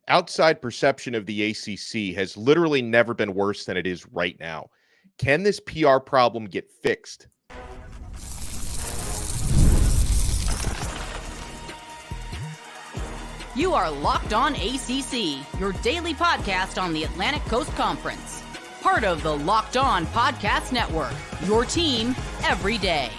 outside perception of the ACC has literally never been worse than it is right now. Can this PR problem get fixed? You are Locked On ACC, your daily podcast on the Atlantic Coast Conference. Part of the Locked On Podcast Network, your team every day.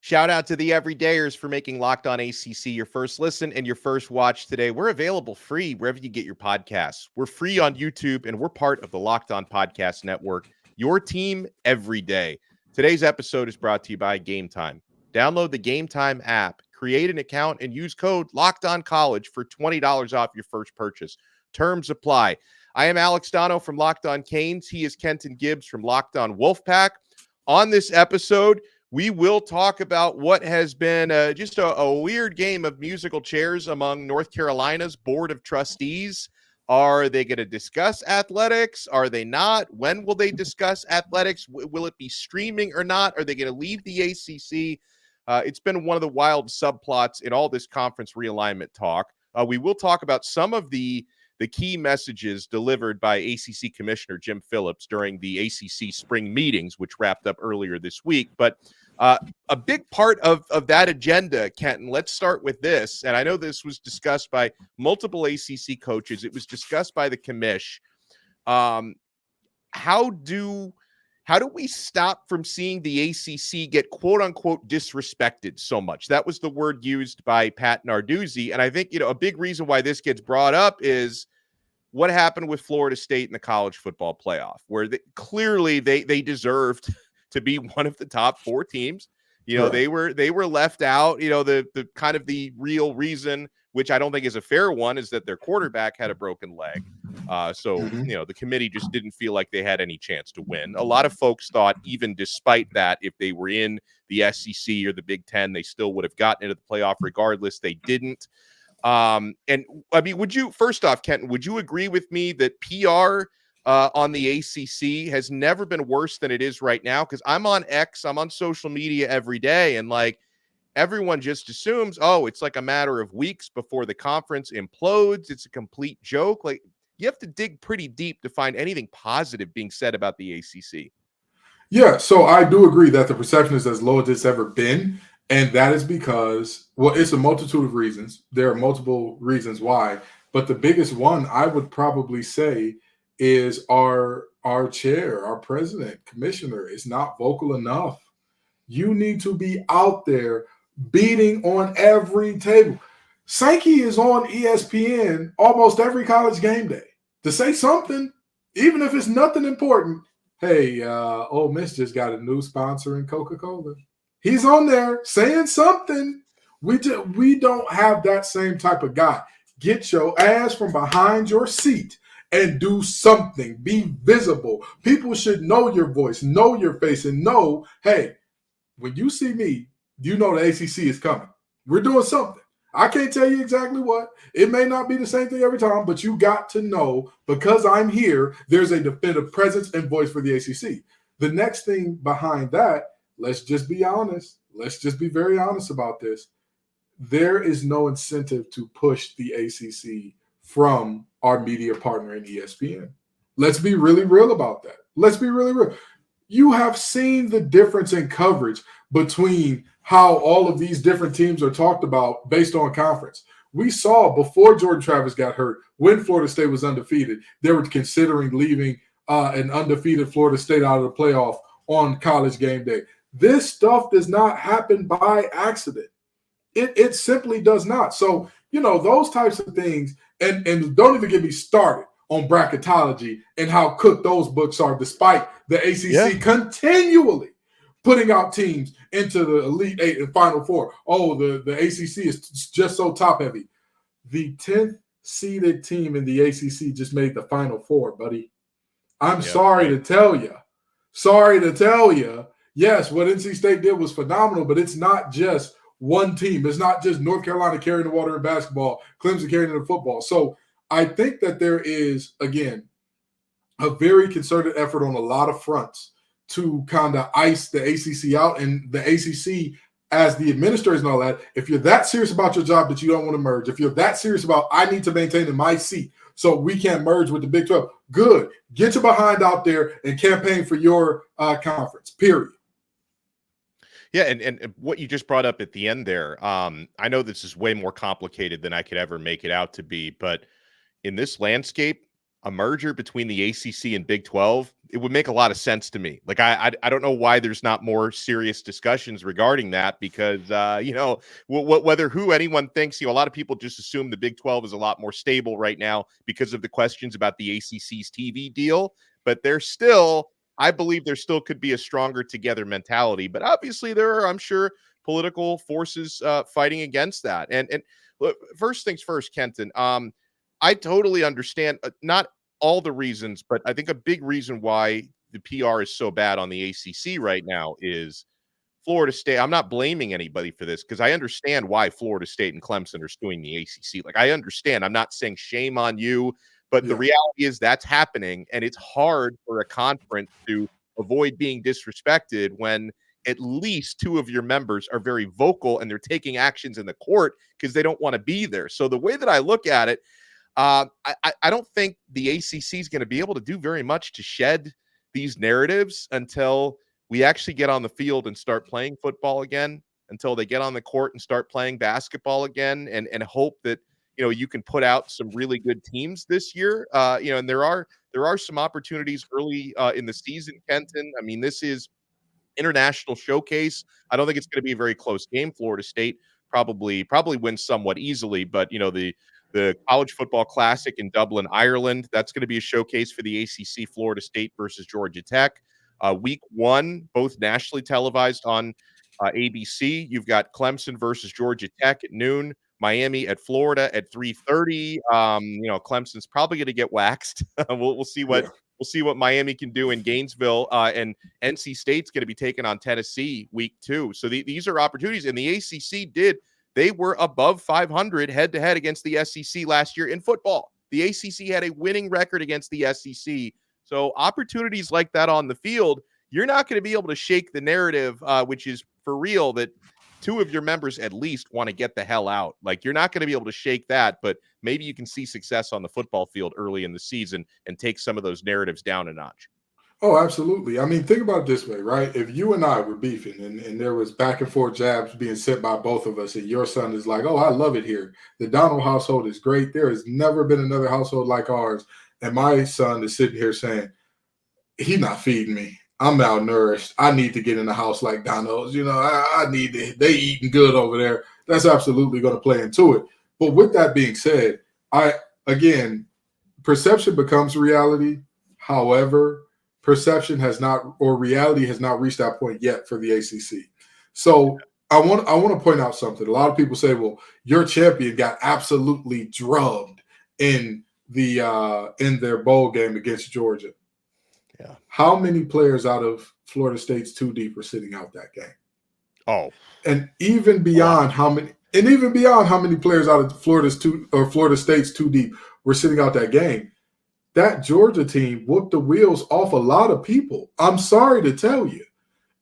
Shout out to the everydayers for making Locked On ACC your first listen and your first watch today. We're available free wherever you get your podcasts. We're free on YouTube, and we're part of the Locked On Podcast Network, your team every day. Today's episode is brought to you by Game Time. Download the Game Time app, create an account, and use code LOCKEDONCollege for $20 off your first purchase. Terms apply. I am Alex Donno from Locked On Canes. He is Kenton Gibbs from Locked On Wolfpack. On this episode, we will talk about what has been just a weird game of musical chairs among North Carolina's Board of Trustees. Are they going to discuss athletics? Are they not? When will they discuss athletics? Will it be streaming or not? Are they going to leave the ACC? It's been one of the wild subplots in all this conference realignment talk. We will talk about some of the key messages delivered by ACC Commissioner Jim Phillips during the ACC spring meetings, which wrapped up earlier this week. But a big part of that agenda, Kenton, let's start with this. And I know this was discussed by multiple ACC coaches. It was discussed by the commish. How do we stop from seeing the ACC get quote unquote disrespected so much? That was the word used by Pat Narduzzi. And I think, a big reason why this gets brought up is what happened with Florida State in the college football playoff, where clearly they deserved to be one of the top four teams. Right. They were left out. The kind of the real reason, which I don't think is a fair one, is that their quarterback had a broken leg. The committee just didn't feel like they had any chance to win. A lot of folks thought, even despite that, if they were in the SEC or the Big Ten, they still would have gotten into the playoff regardless. They didn't. And I mean, first off, Kenton, would you agree with me that PR on the ACC has never been worse than it is right now? Because I'm on X, I'm on social media every day, and everyone just assumes, it's like a matter of weeks before the conference implodes. It's a complete joke. You have to dig pretty deep to find anything positive being said about the ACC. Yeah, so I do agree that the perception is as low as it's ever been. And that is because, it's a multitude of reasons. There are multiple reasons why. But the biggest one I would probably say is our chair, our president, commissioner is not vocal enough. You need to be out there beating on every table. Sankey is on ESPN almost every college game day to say something, even if it's nothing important. Hey, Ole Miss just got a new sponsor in Coca-Cola. He's on there saying something. We don't have that same type of guy. Get your ass from behind your seat and do something. Be visible. People should know your voice, know your face, and know, hey, when you see me, you know the ACC is coming. We're doing something. I can't tell you exactly what. It may not be the same thing every time, but you got to know, because I'm here, there's a definitive presence and voice for the ACC. The next thing behind that, let's just be honest. Let's just be very honest about this. There is no incentive to push the ACC from our media partner in ESPN. Let's be really real about that. Let's be really real. You have seen the difference in coverage between how all of these different teams are talked about based on conference. We saw before Jordan Travis got hurt, when Florida State was undefeated, they were considering leaving an undefeated Florida State out of the playoff on College game day. This stuff does not happen by accident. It simply does not. So, those types of things, and don't even get me started on bracketology and how cooked those books are, despite the ACC continually putting out teams into the Elite Eight and Final Four. The ACC is just so top heavy. The 10th seeded team in the ACC just made the Final Four, buddy. I'm sorry to tell you. Yes, what NC State did was phenomenal, but it's not just one team. It's not just North Carolina carrying the water in basketball, Clemson carrying it in football. So I think that there is, again, a very concerted effort on a lot of fronts to kind of ice the ACC out. And the ACC, as the administrators and all that, if you're that serious about your job that you don't want to merge, if you're that serious about I need to maintain in my seat so we can't merge with the Big 12, good. Get your behind out there and campaign for your conference, period. Yeah, and what you just brought up at the end there, I know this is way more complicated than I could ever make it out to be, but in this landscape, a merger between the ACC and Big 12, it would make a lot of sense to me. Like, I don't know why there's not more serious discussions regarding that, because, whether who anyone thinks, a lot of people just assume the Big 12 is a lot more stable right now because of the questions about the ACC's TV deal, but I believe there still could be a stronger together mentality. But obviously there are, I'm sure, political forces fighting against that. And look, first things first, Kenton, I totally understand not all the reasons, but I think a big reason why the PR is so bad on the ACC right now is Florida State. I'm not blaming anybody for this because I understand why Florida State and Clemson are suing the ACC. Like, I understand. I'm not saying shame on you, but the reality is that's happening, and it's hard for a conference to avoid being disrespected when at least two of your members are very vocal and they're taking actions in the court because they don't want to be there. So the way that I look at it, I don't think the ACC is going to be able to do very much to shed these narratives until we actually get on the field and start playing football again, until they get on the court and start playing basketball again, and hope that, you can put out some really good teams this year. And there are some opportunities early in the season, Kenton. I mean, this is international showcase. I don't think it's going to be a very close game. Florida State probably wins somewhat easily, but the College Football Classic in Dublin, Ireland, that's going to be a showcase for the ACC. Florida State versus Georgia Tech. Week 1, both nationally televised on ABC. You've got Clemson versus Georgia Tech at noon. Miami at Florida at 3:30. Clemson's probably going to get waxed. We'll see what Miami can do in Gainesville, and NC State's going to be taking on Tennessee week 2. So these are opportunities, and the ACC they were above 500 head-to-head against the SEC last year in football. The ACC had a winning record against the SEC. So opportunities like that on the field, you're not going to be able to shake the narrative, which is for real, that two of your members at least want to get the hell out. Like, you're not going to be able to shake that, but maybe you can see success on the football field early in the season and take some of those narratives down a notch. Oh, absolutely. I mean, think about it this way, right? If you and I were beefing and there was back and forth jabs being sent by both of us, and your son is like, oh, I love it here. The Donno household is great. There has never been another household like ours. And my son is sitting here saying, he's not feeding me. I'm malnourished. I need to get in the house like Donno's. I need to, they eating good over there. That's absolutely going to play into it. But with that being said, perception becomes reality. However, perception has not, or reality has not reached that point yet for the ACC. So I want to point out something. A lot of people say, well, your champion got absolutely drubbed in their bowl game against Georgia. Yeah. How many players out of Florida State's 2 deep were sitting out that game? Oh. And even beyond how many players out of Florida State's 2 deep were sitting out that game, that Georgia team whooped the wheels off a lot of people. I'm sorry to tell you.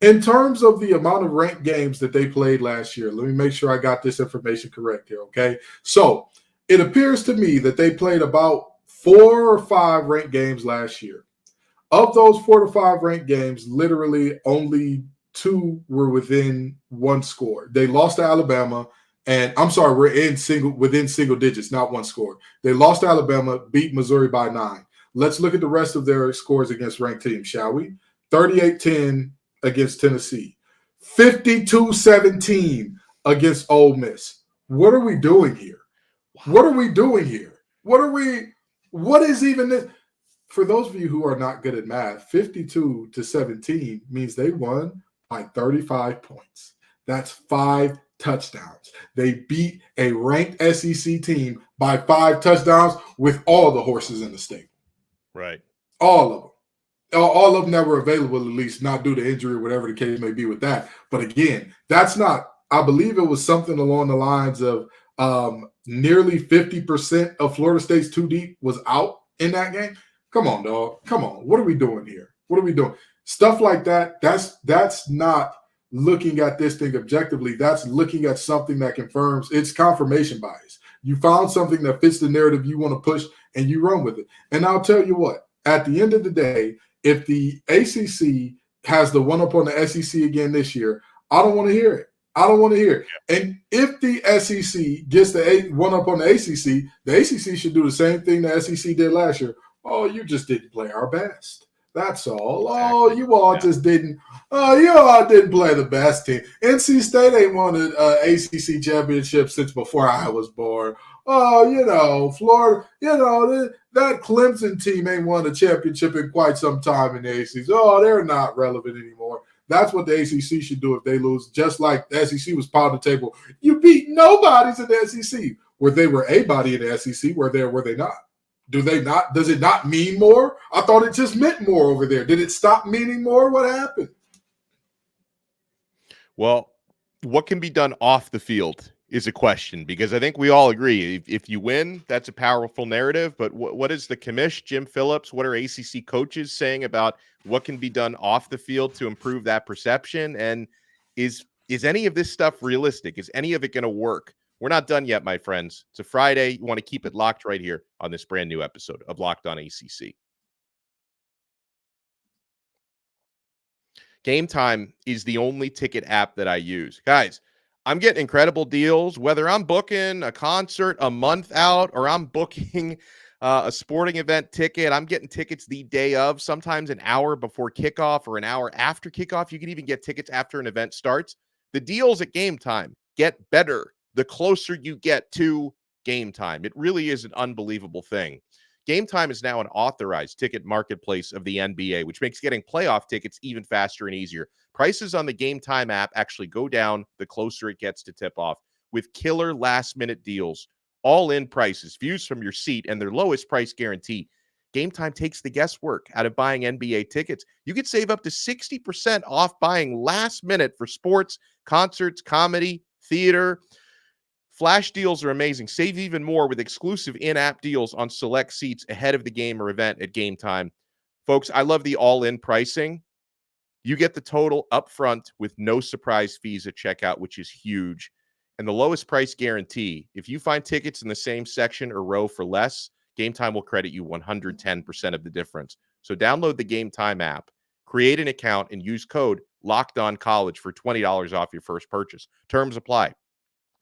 In terms of the amount of ranked games that they played last year, let me make sure I got this information correct here, okay? So it appears to me that they played about 4 or 5 ranked games last year. Of those 4 to 5 ranked games, literally only 2 were within 1 score. They lost to Alabama, and we're within single digits, not 1 score. They lost to Alabama, beat Missouri by 9. Let's look at the rest of their scores against ranked teams, shall we? 38-10 against Tennessee, 52-17 against Ole Miss. What are we doing here? What are we doing here? What is even this? For those of you who are not good at math, 52-17 means they won by 35 points. That's 5 touchdowns. They beat a ranked SEC team by 5 touchdowns with all the horses in the stable. Right. All of them. All of them that were available, at least, not due to injury or whatever the case may be with that. But again, that's not, I believe it was something along the lines of nearly 50% of Florida State's 2 deep was out in that game. Come on, dog. Come on. What are we doing here? What are we doing? Stuff like that, that's not looking at this thing objectively. That's looking at something that confirms. It's confirmation bias. You found something that fits the narrative you want to push, and you run with it. And I'll tell you what, at the end of the day, if the ACC has the one up on the SEC again this year, I don't want to hear it. I don't want to hear it. And if the SEC gets the one up on the ACC should do the same thing the SEC did last year. Oh, you just didn't play our best. That's all. Exactly. Oh, you all just didn't. Oh, you all didn't play the best team. NC State ain't won an ACC championship since before I was born. Oh, Florida, that Clemson team ain't won a championship in quite some time in the ACC. Oh, they're not relevant anymore. That's what the ACC should do if they lose, just like the SEC was pounding the table. You beat nobodies in the SEC. Where they were a body in the SEC, were they not? Do they not? Does it not mean more? I thought it just meant more over there. Did it stop meaning more? What happened? Well, what can be done off the field is a question, because I think we all agree if you win, that's a powerful narrative. But what is the commish, Jim Phillips? What are ACC coaches saying about what can be done off the field to improve that perception? And is any of this stuff realistic? Is any of it going to work? We're not done yet, my friends. It's a Friday. You want to keep it locked right here on this brand new episode of Locked On ACC. Game Time is the only ticket app that I use. Guys, I'm getting incredible deals, whether I'm booking a concert a month out or I'm booking a sporting event ticket. I'm getting tickets the day of, sometimes an hour before kickoff or an hour after kickoff. You can even get tickets after an event starts. The deals at Game Time get better the closer you get to game time. It really is an unbelievable thing. Game Time is now an authorized ticket marketplace of the NBA, which makes getting playoff tickets even faster and easier. Prices on the Game Time app actually go down the closer it gets to tip-off with killer last-minute deals, all-in prices, views from your seat, and their lowest price guarantee. Game Time takes the guesswork out of buying NBA tickets. You could save up to 60% off buying last minute for sports, concerts, comedy, theater. Flash deals are amazing. Save even more with exclusive in-app deals on select seats ahead of the game or event at Game Time. Folks, I love the all-in pricing. You get the total up front with no surprise fees at checkout, which is huge. And the lowest price guarantee. If you find tickets in the same section or row for less, Game Time will credit you 110% of the difference. So download the Game Time app, create an account, and use code LOCKEDONCollege for $20 off your first purchase. Terms apply.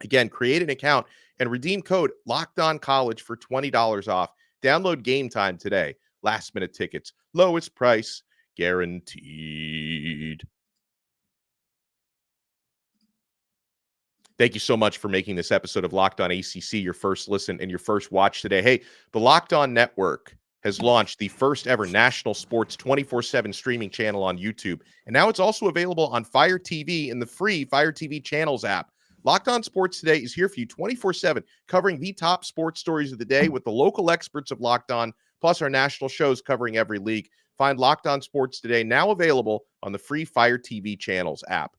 Again, create an account and redeem code LOCKEDONCollege for $20 off. Download Game Time today. Last minute tickets, lowest price guaranteed. Thank you so much for making this episode of Locked On ACC your first listen and your first watch today. Hey, the Locked On Network has launched the first ever national sports 24/7 streaming channel on YouTube. And now it's also available on Fire TV in the free Fire TV Channels app. Locked On Sports Today is here for you 24/7, covering the top sports stories of the day with the local experts of Locked On, plus our national shows covering every league. Find Locked On Sports Today now available on the free Fire TV Channels app.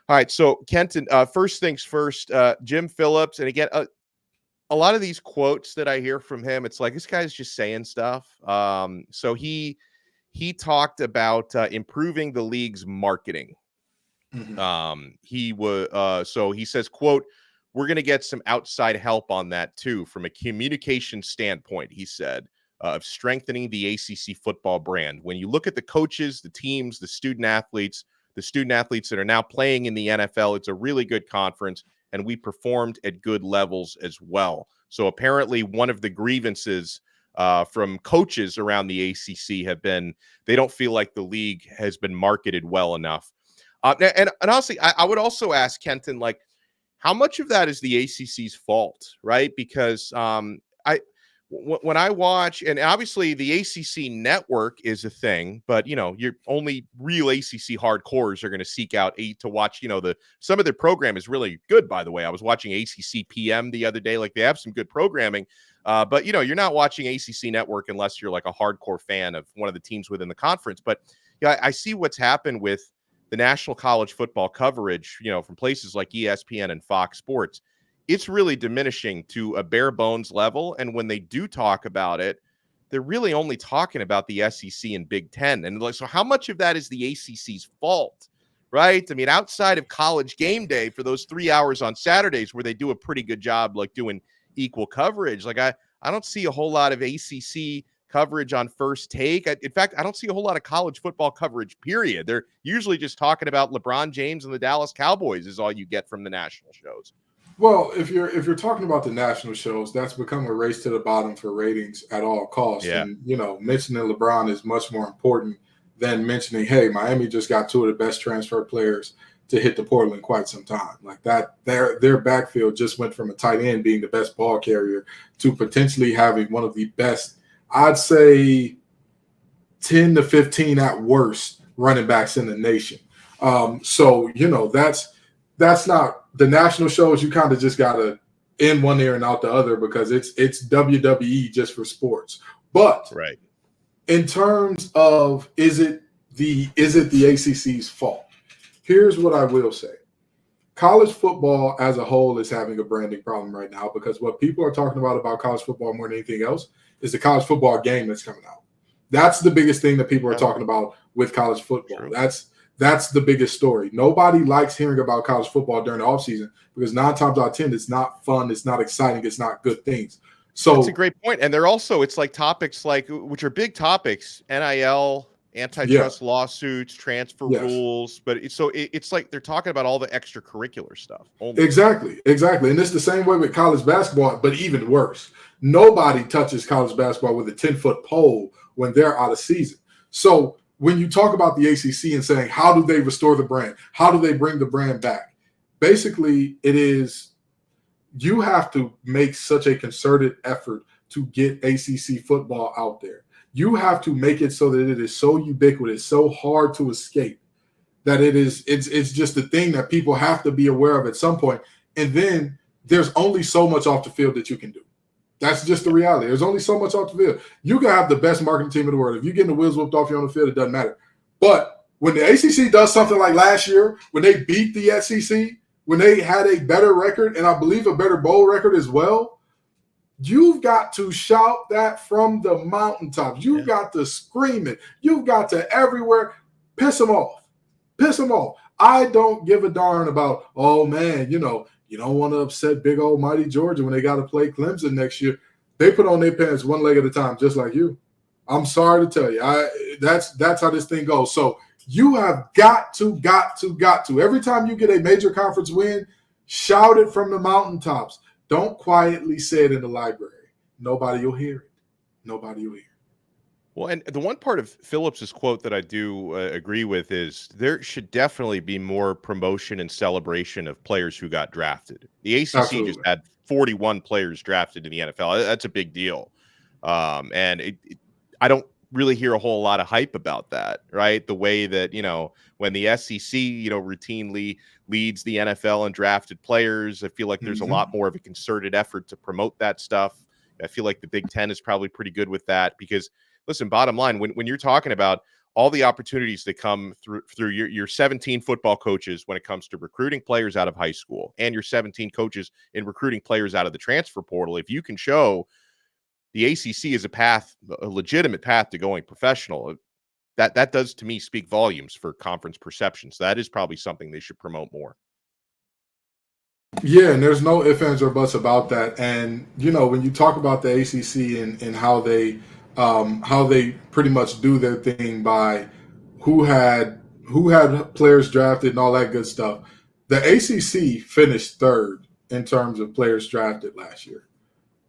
All right, so Kenton, first things first, Jim Phillips, and again, a lot of these quotes that I hear from him, it's like this guy's just saying stuff. So he talked about improving the league's marketing. Mm-hmm. So he says, quote, "We're going to get some outside help on that too, from a communication standpoint," he said, of strengthening the ACC football brand. When you look at the coaches, the teams, the student athletes that are now playing in the NFL, it's a really good conference, and we performed at good levels as well. So apparently one of the grievances from coaches around the ACC have been, they don't feel like the league has been marketed well enough. And honestly, I would also ask Kenton, like, how much of that is the ACC's fault, right? Because when I watch, and obviously the ACC network is a thing, but your only real ACC hardcores are going to seek out to watch. Some of their program is really good, by the way. I was watching ACC PM the other day; like they have some good programming, but you're not watching ACC network unless you're like a hardcore fan of one of the teams within the conference. But I see what's happened with the national college football coverage, from places like ESPN and Fox Sports. It's really diminishing to a bare bones level. And when they do talk about it, they're really only talking about the SEC and Big Ten. And so how much of that is the ACC's fault, right? I mean, outside of College Game Day for those 3 hours on Saturdays where they do a pretty good job like doing equal coverage, like I don't see a whole lot of ACC coverage on First Take. In fact, I don't see a whole lot of college football coverage, period. They're usually just talking about LeBron James and the Dallas Cowboys is all you get from the national shows. Well, if you're talking about the national shows, that's become a race to the bottom for ratings at all costs. Yeah. And, mentioning LeBron is much more important than mentioning, hey, Miami just got two of the best transfer players to hit the portal in quite some time. Like that, their backfield just went from a tight end being the best ball carrier to potentially having one of the best, I'd say 10 to 15 at worst running backs in the nation. So, that's not the national shows. You kind of just got to in one ear and out the other because it's WWE just for sports. But right. In terms of is it the ACC's fault? Here's what I will say. College football as a whole is having a branding problem right now because what people are talking about college football more than anything else is the college football game that's coming out. That's the biggest thing that people are talking about with college football. True. That's the biggest story. Nobody likes hearing about college football during the offseason because 9 times out of 10, it's not fun, it's not exciting, it's not good things. So that's a great point. And they're also, it's like topics which are big topics, NIL, antitrust lawsuits, transfer rules. But it's like they're talking about all the extracurricular stuff. Only. Exactly. And it's the same way with college basketball, but even worse. Nobody touches college basketball with a 10-foot pole when they're out of season. So when you talk about the ACC and saying, how do they restore the brand? How do they bring the brand back? Basically, it is you have to make such a concerted effort to get ACC football out there. You have to make it so that it is so ubiquitous, so hard to escape, that it's just a thing that people have to be aware of at some point. And then there's only so much off the field that you can do. That's just the reality. There's only so much off the field. You can have the best marketing team in the world. If you're getting the wheels whipped off you on the field, it doesn't matter. But when the ACC does something like last year, when they beat the SEC, when they had a better record, and I believe a better bowl record as well, you've got to shout that from the mountaintops. You've got to scream it. You've got to everywhere piss them off. Piss them off. I don't give a darn about, oh, man, you don't want to upset big old mighty Georgia when they got to play Clemson next year. They put on their pants one leg at a time, just like you. I'm sorry to tell you. That's how this thing goes. So you have got to. Every time you get a major conference win, shout it from the mountaintops. Don't quietly say it in the library. Nobody will hear it. Nobody will hear it. Well, and the one part of Phillips's quote that I do agree with is there should definitely be more promotion and celebration of players who got drafted. The ACC Absolutely. Just had 41 players drafted in the NFL. That's a big deal. And I don't really hear a whole lot of hype about that, right? The way that, when the SEC, routinely leads the NFL in drafted players, I feel like there's a lot more of a concerted effort to promote that stuff. I feel like the Big Ten is probably pretty good with that because, listen, bottom line, when you're talking about all the opportunities that come through your 17 football coaches when it comes to recruiting players out of high school and your 17 coaches in recruiting players out of the transfer portal, if you can show the ACC is a legitimate path to going professional, that does to me speak volumes for conference perception. So that is probably something they should promote more. Yeah, and there's no ifs, ands, or buts about that. And, when you talk about the ACC and how they pretty much do their thing by who had players drafted and all that good stuff, the ACC finished third in terms of players drafted last year.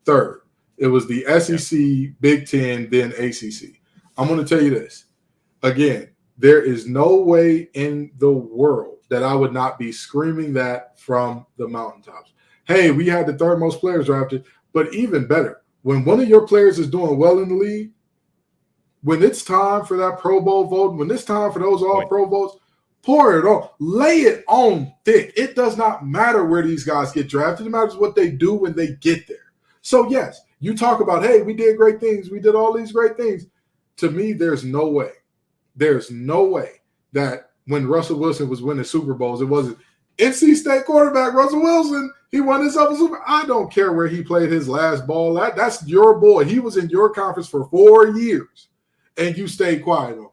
Third. It was the SEC, Big Ten, then ACC. I'm going to tell you this. Again, there is no way in the world that I would not be screaming that from the mountaintops. Hey, we had the third most players drafted, but even better, when one of your players is doing well in the league, when it's time for that Pro Bowl vote, when it's time for those All-Pro votes, pour it on. Lay it on thick. It does not matter where these guys get drafted. It matters what they do when they get there. So, yes, you talk about, hey, we did great things. We did all these great things. To me, there's no way that when Russell Wilson was winning Super Bowls, it wasn't NC State quarterback Russell Wilson. He won himself a Super. I don't care where he played his last ball. That's your boy. He was in your conference for 4 years, and you stayed quiet on it.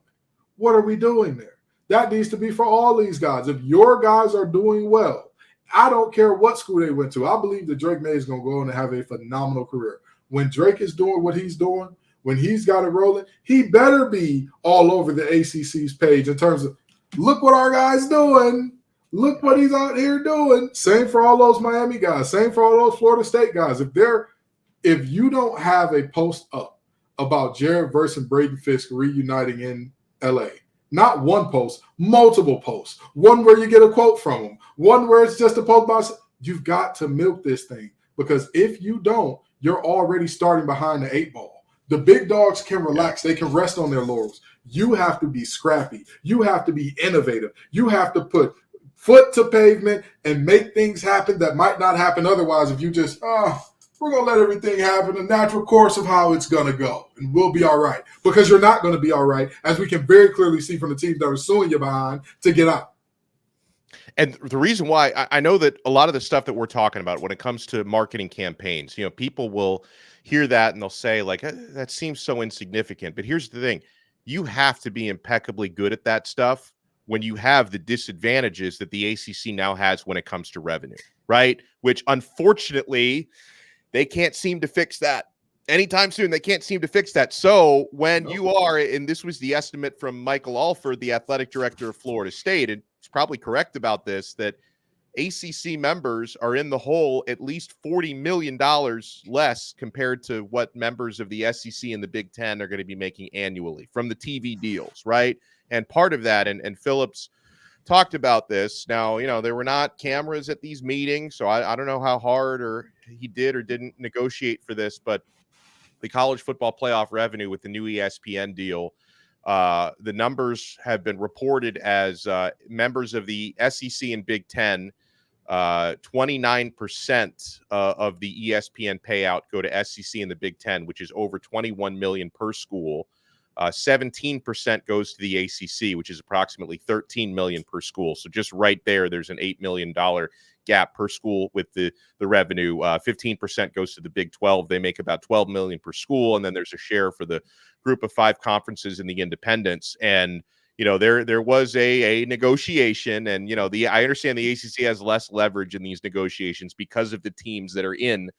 What are we doing there? That needs to be for all these guys. If your guys are doing well, I don't care what school they went to. I believe that Drake May is going to go on and have a phenomenal career. When Drake is doing what he's doing, when he's got it rolling, he better be all over the ACC's page in terms of, look what our guy's doing. Look what he's out here doing. Same for all those Miami guys. Same for all those Florida State guys. If you don't have a post up about Jared Verse and Braden Fisk reuniting in LA, not one post, multiple posts, one where you get a quote from them, one where it's just a post about, you've got to milk this thing, because if you don't, you're already starting behind the 8 ball. The big dogs can relax. They can rest on their laurels. You have to be scrappy. You have to be innovative. You have to put foot to pavement and make things happen that might not happen otherwise if you just, we're going to let everything happen, the natural course of how it's going to go, and we'll be all right. Because you're not going to be all right, as we can very clearly see from the teams that are suing you behind to get out. And the reason why I know that a lot of the stuff that we're talking about when it comes to marketing campaigns, people will hear that and they'll say, like, that seems so insignificant. But here's the thing. You have to be impeccably good at that stuff when you have the disadvantages that the ACC now has when it comes to revenue, right? Which, unfortunately, they can't seem to fix that anytime soon. They can't seem to fix that. So when you are, and this was the estimate from Michael Alford, the athletic director of Florida State, and he's probably correct about this, that ACC members are in the hole at least $40 million less compared to what members of the SEC and the Big Ten are going to be making annually from the TV deals, right? And part of that, and Phillips talked about this. Now, there were not cameras at these meetings, so I don't know how hard or he did or didn't negotiate for this, but the college football playoff revenue with the new ESPN deal, the numbers have been reported as members of the SEC and Big Ten, 29% of the ESPN payout go to SEC and the Big Ten, which is over $21 million per school. 17% goes to the ACC, which is approximately $13 million per school. So just right there's an $8 million gap per school with the revenue. 15% goes to the Big 12. They make about $12 million per school. And then there's a share for the group of 5 conferences and the independents. And, there was a negotiation, and, I understand the ACC has less leverage in these negotiations because of the teams that are in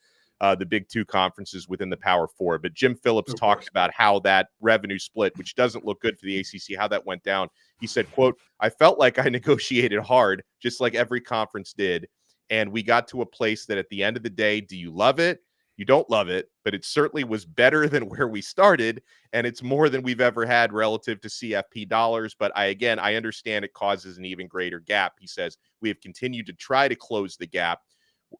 the Big 2 conferences within the Power 4. But Jim Phillips talked about how that revenue split, which doesn't look good for the ACC, how that went down. He said, quote, "I felt like I negotiated hard, just like every conference did. And we got to a place that at the end of the day, do you love it? You don't love it, but it certainly was better than where we started. And it's more than we've ever had relative to CFP dollars. But I understand it causes an even greater gap." He says, "We have continued to try to close the gap.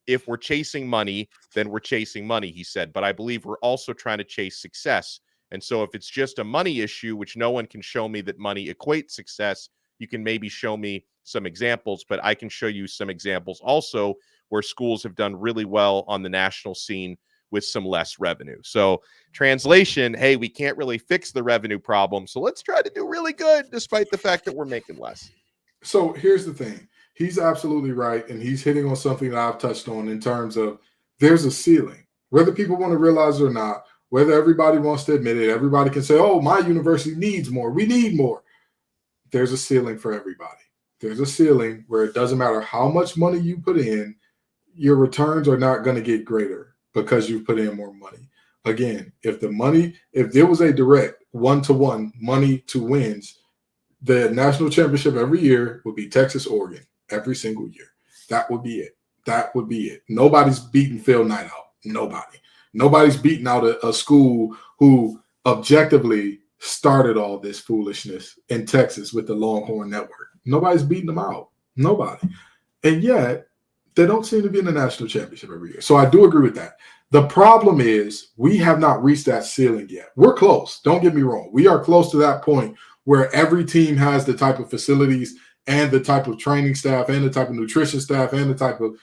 If we're chasing money, then we're chasing money," he said. "But I believe we're also trying to chase success. And so if it's just a money issue, which no one can show me that money equates success, you can maybe show me some examples, but I can show you some examples also where schools have done really well on the national scene with some less revenue." So translation, hey, we can't really fix the revenue problem, so let's try to do really good despite the fact that we're making less. So here's the thing. He's absolutely right, and he's hitting on something that I've touched on in terms of there's a ceiling. Whether people want to realize it or not, whether everybody wants to admit it, everybody can say, oh, my university needs more. We need more. There's a ceiling for everybody. There's a ceiling where it doesn't matter how much money you put in, your returns are not going to get greater because you've put in more money. Again, if there was a direct one-to-one money to wins, the national championship every year would be Texas, Oregon, every single year. That would be it. That would be it. Nobody's beating Phil Knight out. Nobody. Nobody's beating out a school who objectively started all this foolishness in Texas with the Longhorn Network. Nobody's beating them out. Nobody. And yet, they don't seem to be in the national championship every year. So I do agree with that. The problem is we have not reached that ceiling yet. We're close. Don't get me wrong. We are close to that point where every team has the type of facilities and the type of training staff and the type of nutrition staff and the type of,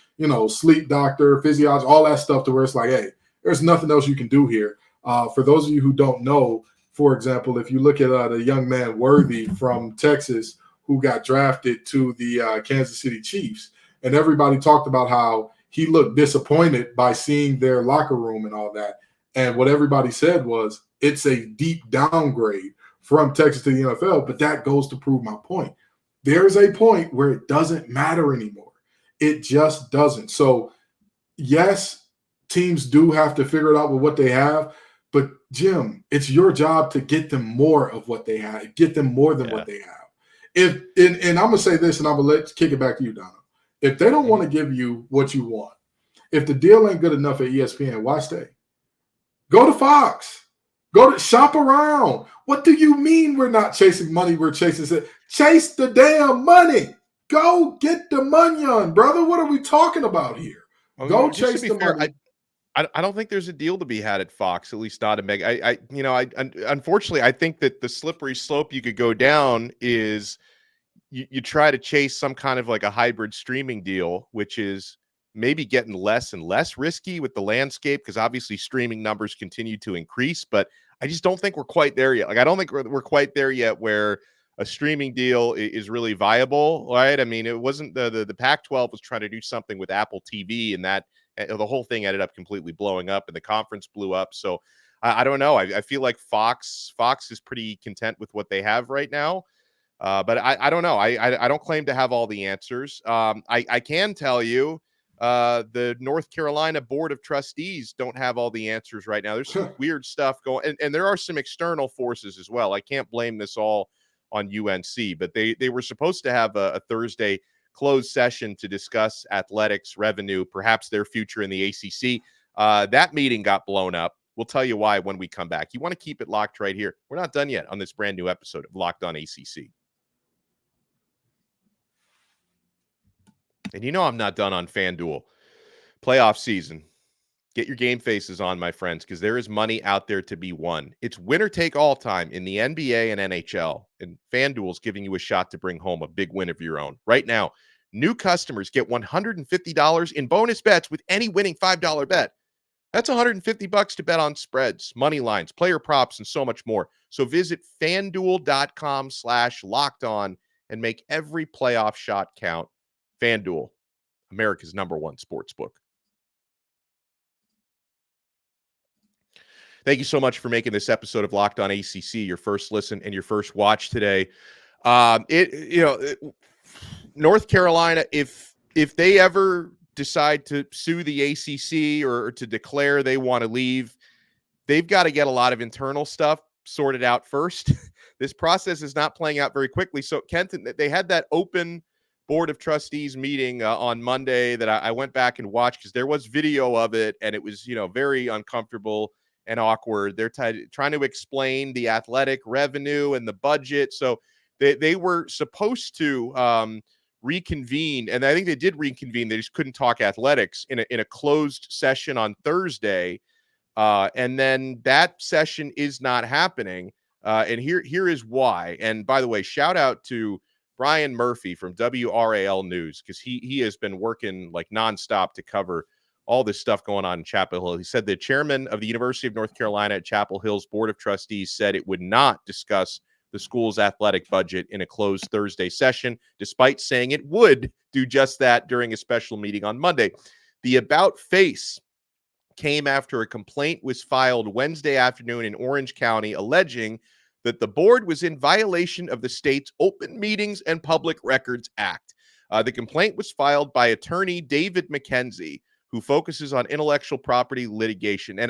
sleep doctor, physiologist, all that stuff to where it's like, hey, there's nothing else you can do here. For those of you who don't know, for example, if you look at the young man Worthy from Texas who got drafted to the Kansas City Chiefs, and everybody talked about how he looked disappointed by seeing their locker room and all that. And what everybody said was it's a deep downgrade from Texas to the NFL, but that goes to prove my point. there's a point where it doesn't matter anymore. It just doesn't. So, yes, teams do have to figure it out with what they have. But, Jim, it's your job to get them more of what they have, get them more than what they have. And I'm going to say this, and I'm going to kick it back to you, Donno. If they don't want to give you what you want, if the deal ain't good enough at ESPN, why stay? Go to Fox. Go to shop around. What do you mean we're not chasing money? We're chasing – chase the damn money. Go get the money on, brother. What are we talking about here? Go chase the money. I don't think there's a deal to be had at Fox, at least not a mega. Unfortunately, I think that the slippery slope you could go down is you try to chase some kind of like a hybrid streaming deal, which is maybe getting less and less risky with the landscape because obviously streaming numbers continue to increase. But I just don't think we're quite there yet. Like, I don't think we're quite there yet where a streaming deal is really viable, right? I mean, it wasn't the Pac-12 was trying to do something with Apple TV, and that the whole thing ended up completely blowing up, and the conference blew up. So I don't know. I feel like Fox is pretty content with what they have right now. But I don't know. I don't claim to have all the answers. I can tell you the North Carolina Board of Trustees don't have all the answers right now. There's some weird stuff going, and there are some external forces as well. I can't blame this all on UNC, but they were supposed to have a Thursday closed session to discuss athletics, revenue, perhaps their future in the ACC. That meeting got blown up. We'll tell you why when we come back. You want to keep it locked right here. We're not done yet on this brand new episode of Locked On ACC. And you know I'm not done on FanDuel. Playoff season. Get your game faces on, my friends, because there is money out there to be won. It's winner take all time in the NBA and NHL, and FanDuel's giving you a shot to bring home a big win of your own. Right now, new customers get $150 in bonus bets with any winning $5 bet. That's $150 to bet on spreads, money lines, player props, and so much more. So visit FanDuel.com/lockedon and make every playoff shot count. FanDuel, America's #1 sportsbook. Thank you so much for making this episode of Locked On ACC your first listen and your first watch today. North Carolina, if they ever decide to sue the ACC or to declare they want to leave, they've got to get a lot of internal stuff sorted out first. This process is not playing out very quickly. So Kenton, they had that open Board of Trustees meeting on Monday that I went back and watched because there was video of it, and it was, very uncomfortable and awkward. They're trying to explain the athletic revenue and the budget. So they were supposed to reconvene, and I think they did reconvene. They just couldn't talk athletics in a closed session on Thursday. And then that session is not happening. And here is why. And by the way, shout out to Brian Murphy from WRAL News, because he has been working like nonstop to cover all this stuff going on in Chapel Hill. He said the chairman of the University of North Carolina at Chapel Hill's Board of Trustees said it would not discuss the school's athletic budget in a closed Thursday session, despite saying it would do just that during a special meeting on Monday. The about face came after a complaint was filed Wednesday afternoon in Orange County alleging that the board was in violation of the state's Open Meetings and Public Records Act. The complaint was filed by attorney David McKenzie, who focuses on intellectual property litigation. And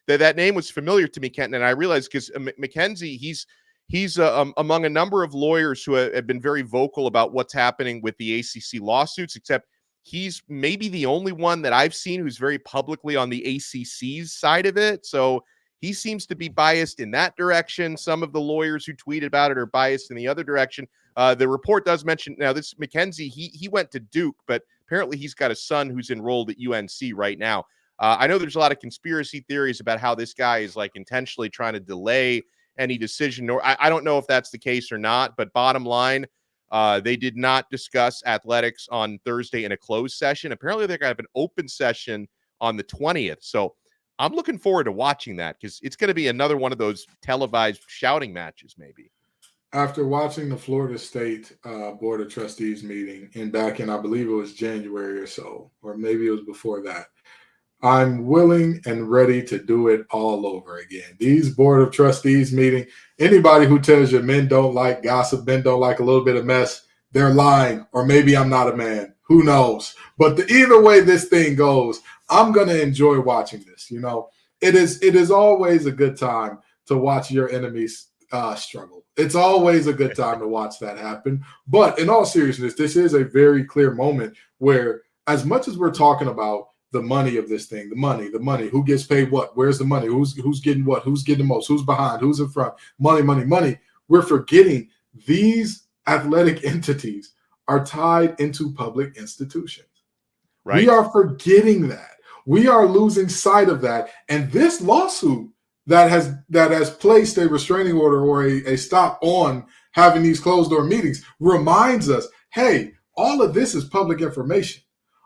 that name was familiar to me, Kenton, and I realized because McKenzie, he's among a number of lawyers who have been very vocal about what's happening with the ACC lawsuits, except he's maybe the only one that I've seen who's very publicly on the ACC's side of it. So he seems to be biased in that direction. Some of the lawyers who tweeted about it are biased in the other direction. The report does mention, now this McKenzie, he went to Duke, but apparently he's got a son who's enrolled at UNC right now. I know there's a lot of conspiracy theories about how this guy is like intentionally trying to delay any decision. Or I don't know if that's the case or not, but bottom line, they did not discuss athletics on Thursday in a closed session. Apparently they're going to have an open session on the 20th. So I'm looking forward to watching that because it's going to be another one of those televised shouting matches maybe. After watching the Florida State Board of Trustees meeting back in, I believe it was January or so, or maybe it was before that, I'm willing and ready to do it all over again. These Board of Trustees meeting, anybody who tells you men don't like gossip, men don't like a little bit of mess, they're lying, or maybe I'm not a man. Who knows? But either way this thing goes, I'm going to enjoy watching this. You know, it is always a good time to watch your enemies struggle. It's always a good time to watch that happen. But in all seriousness, this is a very clear moment where, as much as we're talking about the money of this thing, the money, who gets paid what, where's the money, who's getting what, who's getting the most, who's behind, who's in front, money, we're forgetting these athletic entities are tied into public institutions. Right. We are forgetting that. We are losing sight of that. And this lawsuit that has placed a restraining order or a stop on having these closed door meetings reminds us, hey, all of this is public information.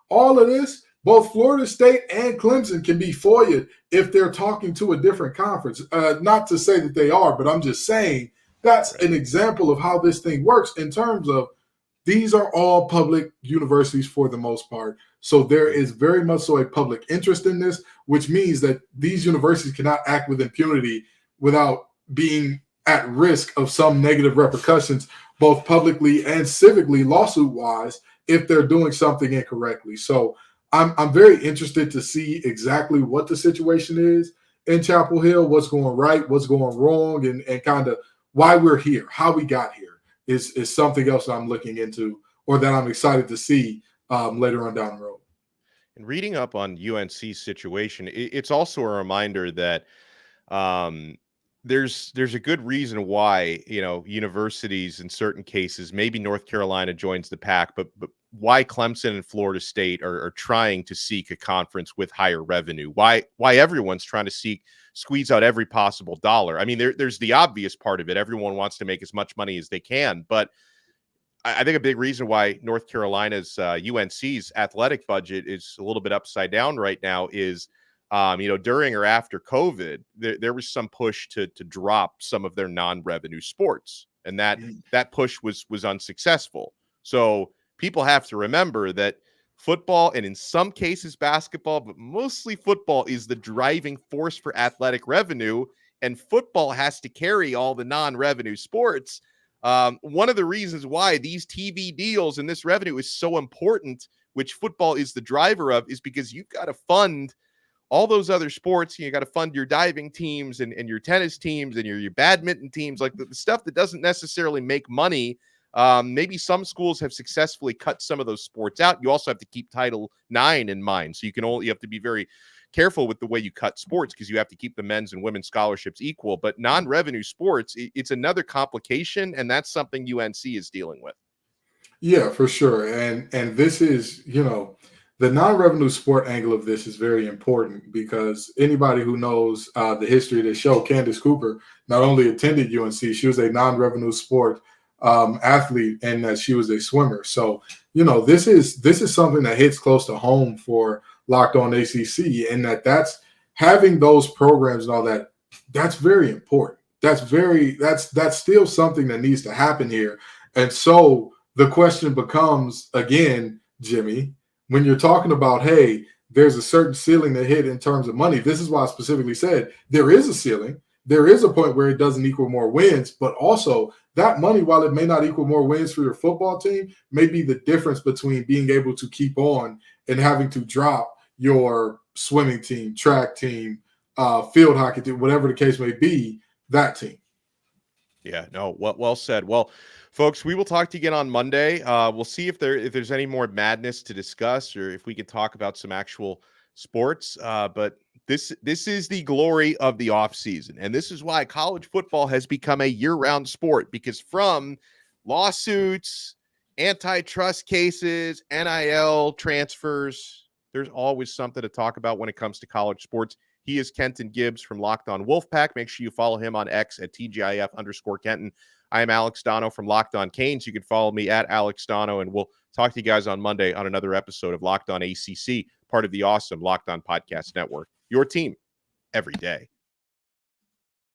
All of this, both Florida State and Clemson can be FOIA'd if they're talking to a different conference. Not to say that they are, but I'm just saying that's an example of how this thing works in terms of these are all public universities for the most part. So there is very much so a public interest in this, which means that these universities cannot act with impunity without being at risk of some negative repercussions, both publicly and civically, lawsuit-wise, if they're doing something incorrectly. So I'm very interested to see exactly what the situation is in Chapel Hill, what's going right, what's going wrong, and kind of why we're here, how we got here is something else that I'm looking into or that I'm excited to see later on down the road. And reading up on UNC's situation, it's also a reminder that there's a good reason why, universities in certain cases, maybe North Carolina joins the pack, but why Clemson and Florida State are trying to seek a conference with higher revenue, why everyone's trying to squeeze out every possible dollar. I mean, there's the obvious part of it. Everyone wants to make as much money as they can, but I think a big reason why North Carolina's UNC's athletic budget is a little bit upside down right now is, during or after COVID, there was some push to drop some of their non-revenue sports, and that push was unsuccessful. So people have to remember that football, and in some cases basketball, but mostly football, is the driving force for athletic revenue, and football has to carry all the non-revenue sports. One of the reasons why these TV deals and this revenue is so important, which football is the driver of, is because you've got to fund all those other sports. You got to fund your diving teams and your tennis teams and your badminton teams, like the stuff that doesn't necessarily make money. Maybe some schools have successfully cut some of those sports out. You also have to keep Title IX in mind. So you have to be very careful with the way you cut sports, because you have to keep the men's and women's scholarships equal. But non-revenue sports, it's another complication, and that's something UNC is dealing with. Yeah, for sure. And this is, the non-revenue sport angle of this is very important, because anybody who knows the history of the show, Candace Cooper not only attended UNC, she was a non-revenue sport athlete, and that she was a swimmer. So, this is something that hits close to home for Locked On ACC, and that's having those programs and all that. That's very important. That's still something that needs to happen here. And so the question becomes, again, Jimmy, when you're talking about, hey, there's a certain ceiling to hit in terms of money. This is why I specifically said there is a ceiling. There is a point where it doesn't equal more wins, but also that money, while it may not equal more wins for your football team, may be the difference between being able to keep on and having to drop your swimming team, track team, field hockey team, whatever the case may be, that team. Yeah, no, well said. Well, folks, we will talk to you again on Monday. We'll see if there's any more madness to discuss, or if we can talk about some actual sports. But this is the glory of the offseason, and this is why college football has become a year-round sport, because from lawsuits, antitrust cases, NIL transfers, there's always something to talk about when it comes to college sports. He is Kenton Gibbs from Locked On Wolfpack. Make sure you follow him on X at TGIF_Kenton. I am Alex Donno from Locked On Canes. You can follow me at Alex Donno, and we'll talk to you guys on Monday on another episode of Locked On ACC, part of the awesome Locked On Podcast Network. Your team every day.